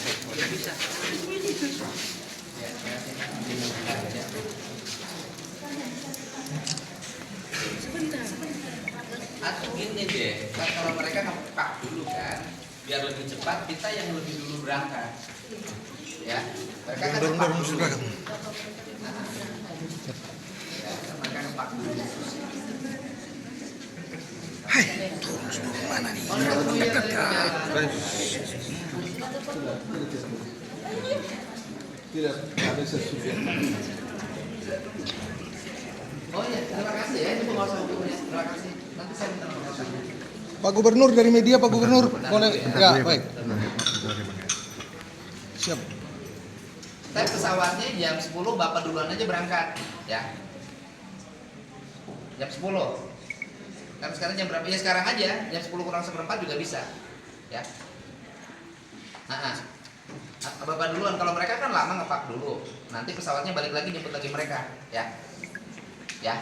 Bisa. Atau gini deh, kan kalau mereka ngepak dulu kan, biar lebih cepat kita yang lebih dulu berangkat. Ya, mereka kan ngepak dulu. Ya, mereka ngepak dulu. Hai, turun semua kemana nih? Tidak ada sesuatu. Oh ya, terima kasih ya, itu pengawasan hukumnya. Terima kasih. Nanti saya minta pengawasannya. Pak Gubernur dari media, Pak Gubernur boleh? Ya, baik. Siap. Tapi pesawatnya jam 10 Bapak duluan aja berangkat, ya. Jam 10. Karena sekarang jam berapa? Ya sekarang aja, jam 10 kurang seperempat juga bisa. Ya. Bapak duluan, kalau mereka kan lama ngepak dulu. Nanti pesawatnya balik lagi jemput lagi mereka, ya. Ya.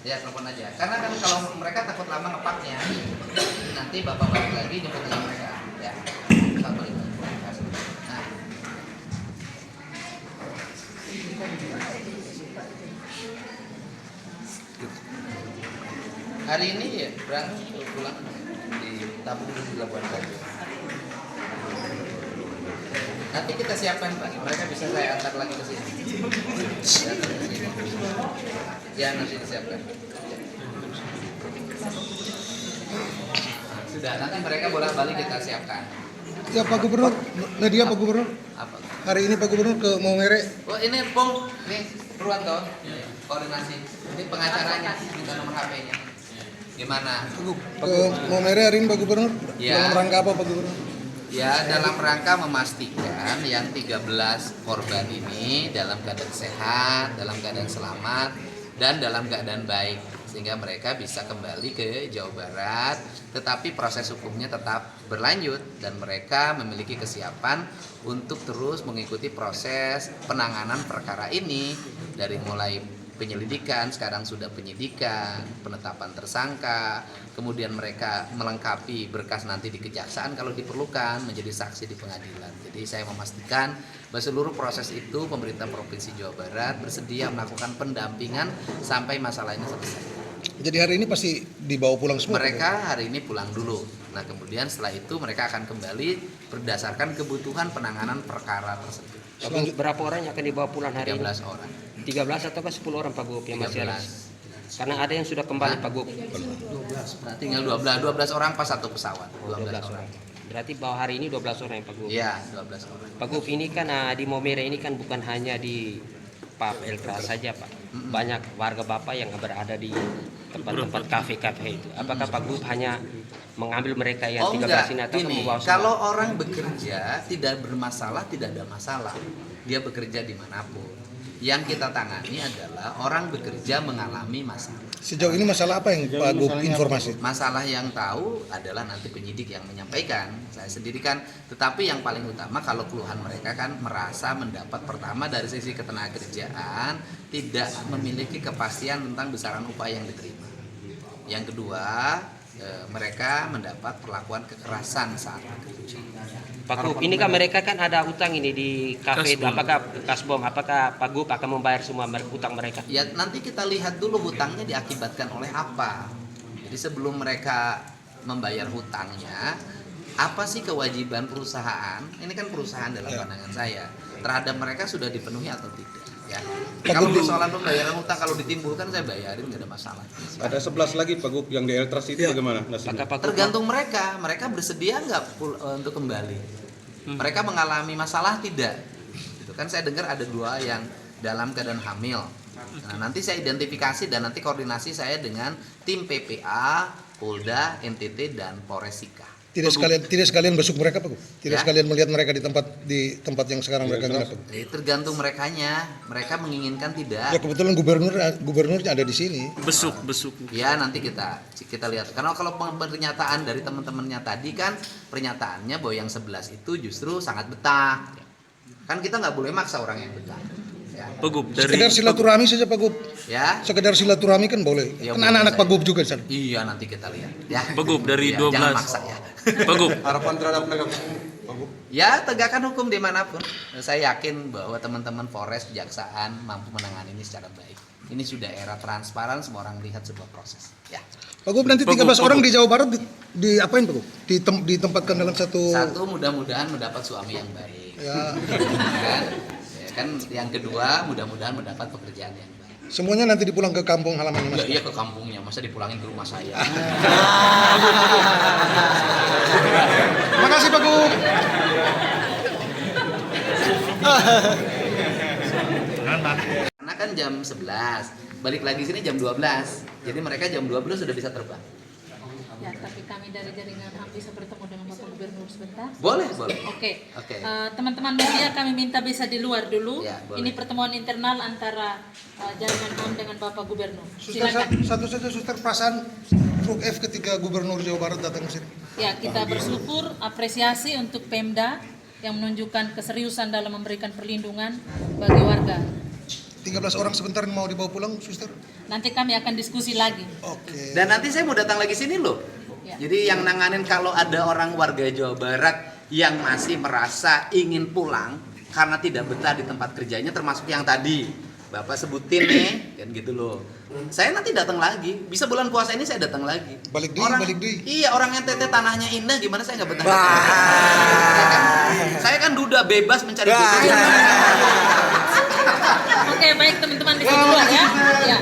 Ya, telepon aja. Karena kan kalau mereka takut lama ngepaknya, nanti Bapak balik lagi jemput lagi mereka, ya. Pesawat balik lagi. Nah. Hari ini ya berangkat pulang di tabung di Labuan Bajo. Nanti kita siapkan Pak, mereka bisa saya antar lagi ke sini. Ya nanti disiapkan. Sudah, nanti mereka bolak-balik kita siapkan. Ya Pak Gubernur, media Pak Gubernur. Apa? Hari ini Pak Gubernur ke Maumere. Oh ini Pung, nih Purwanto, koordinasi. Ini pengacaranya, minta nomor HP-nya. Gimana? Ke Maumere hari ini Pak Gubernur. Ya. Dalam rangka apa Pak Gubernur? Ya, dalam rangka memastikan yang 13 korban ini dalam keadaan sehat, dalam keadaan selamat, dan dalam keadaan baik. Sehingga mereka bisa kembali ke Jawa Barat, tetapi proses hukumnya tetap berlanjut dan mereka memiliki kesiapan untuk terus mengikuti proses penanganan perkara ini dari mulai penyelidikan, sekarang sudah penyidikan, penetapan tersangka, kemudian mereka melengkapi berkas nanti di kejaksaan kalau diperlukan menjadi saksi di pengadilan. Jadi saya memastikan bahwa seluruh proses itu pemerintah Provinsi Jawa Barat bersedia melakukan pendampingan sampai masalah ini selesai. Jadi hari ini pasti dibawa pulang semua. Mereka hari ini pulang dulu. Nah kemudian setelah itu mereka akan kembali berdasarkan kebutuhan penanganan perkara tersebut. Berapa orang yang akan dibawa pulang hari 13 ini? orang. 13 atau 10 orang Pak Gub yang masih ada? 13. Karena ada yang sudah kembali Pak Gub. 12. Nah, tinggal 12 orang pas satu pesawat. 12 orang. Berarti bahwa hari ini 12 orang yang Pak Gub. Iya, 12 orang. Pak Gub ini kan di Maumere ini kan bukan hanya di Pak Eltra saja Pak. Banyak warga Bapak yang berada di tempat-tempat kafe-kafe itu. Apakah Pak Gub hanya mengambil mereka yang 13 ini atau gini, membawa semua? kalau orang bekerja tidak bermasalah, tidak ada masalah. Dia bekerja dimanapun. Yang kita tangani adalah orang bekerja mengalami masalah. Sejauh ini masalah apa yang Pak Gub informasi? Masalah yang tahu adalah nanti penyidik yang menyampaikan. Saya sendiri kan, tetapi yang paling utama kalau keluhan mereka kan merasa mendapat pertama dari sisi ketenagakerjaan tidak memiliki kepastian tentang besaran upah yang diterima. Yang kedua, mereka mendapat perlakuan kekerasan saat bekerja. Pak Gub, ini kan mereka kan ada utang ini di kafe, apakah Kasbom, apakah Pak Gub akan membayar semua utang mereka? Ya nanti kita lihat dulu hutangnya diakibatkan oleh apa. Jadi sebelum mereka membayar hutangnya, apa sih kewajiban perusahaan? Ini kan perusahaan dalam pandangan saya terhadap mereka sudah dipenuhi atau tidak? Ya. Kalau persoalan pembayaran hutang kalau ditimbulkan saya bayarin nggak ada masalah. Ada 11 lagi Pak Gub yang di Eltras itu bagaimana nasibnya? Tergantung mereka bersedia nggak untuk kembali. Mereka mengalami masalah tidak? Itu kan saya dengar ada 2 yang dalam keadaan hamil. Nah, nanti saya identifikasi dan nanti koordinasi saya dengan tim PPA, Polda, NTT dan Polres Sika. Tidak sekalian besuk mereka Pak Gub. Tidak sekalian melihat mereka di tempat yang sekarang mereka nginap. Tergantung merekanya. Mereka menginginkan tidak. Ya kebetulan gubernurnya ada di sini. Besuk. Ya nanti kita lihat. Karena kalau pernyataan dari teman-temannya tadi kan pernyataannya bahwa yang 11 itu justru sangat betah. Kan kita nggak boleh maksa orang yang betah. Ya. Pak Gub, dari Sekedar silaturahmi saja Pak Gub. Ya. Sekedar silaturahmi kan boleh. Ya, Kan anak-anak boleh Pak Gub juga di sana. Iya nanti kita lihat. Ya. Pak Gub, dari Ya, 12. jangan maksa ya. Pak Gub, Harapan terhadap mereka Pak Gub. Ya, tegakkan hukum dimanapun. Saya yakin bahwa teman-teman Polres, Kejaksaan mampu menangani ini secara baik. Ini sudah era transparan, semua orang melihat sebuah proses. Ya. Pak Gub, nanti 13 orang di Jawa Barat di apain Pak Gub? Ditempatkan dalam satu... Satu, mudah-mudahan mendapat suami yang baik. Ya. Kan yang kedua, mudah-mudahan mendapat pekerjaan yang baik. Semuanya nanti dipulang ke kampung halamannya Mas. Iya, ke kampungnya, masa dipulangin ke rumah saya. Makasih Pak Gub. Karena kan jam 11, balik lagi sini jam 12. Jadi mereka jam 12 sudah bisa terbang. Ya, tapi kami dari jaringan HAM bisa bertemu dengan Bapak Gubernur sebentar. Boleh, boleh. Oke. Oke. Teman-teman media kami minta bisa di luar dulu. Ya, boleh. Ini pertemuan internal antara jaringan HAM dengan Bapak Gubernur. Suster, Silakan. satu saja Suster, perasaan truk F ketika Gubernur Jawa Barat datang ke sini. Ya, kita bersyukur, apresiasi untuk Pemda yang menunjukkan keseriusan dalam memberikan perlindungan bagi warga. 13 orang sebentar mau dibawa pulang, Suster. Nanti kami akan diskusi lagi. Oke. Dan nanti saya mau datang lagi sini loh. Ya. Jadi yang nanganin kalau ada orang warga Jawa Barat yang masih merasa ingin pulang karena tidak betah di tempat kerjanya, termasuk yang tadi Bapak sebutin nih, kan gitu loh. Saya nanti datang lagi. Bisa bulan puasa ini saya datang lagi. Balik deui. Iya, orang NTT tanahnya indah, gimana saya nggak betah? Saya kan duda bebas mencari duit. Oke, baik teman-teman bisa keluar ya. Ya.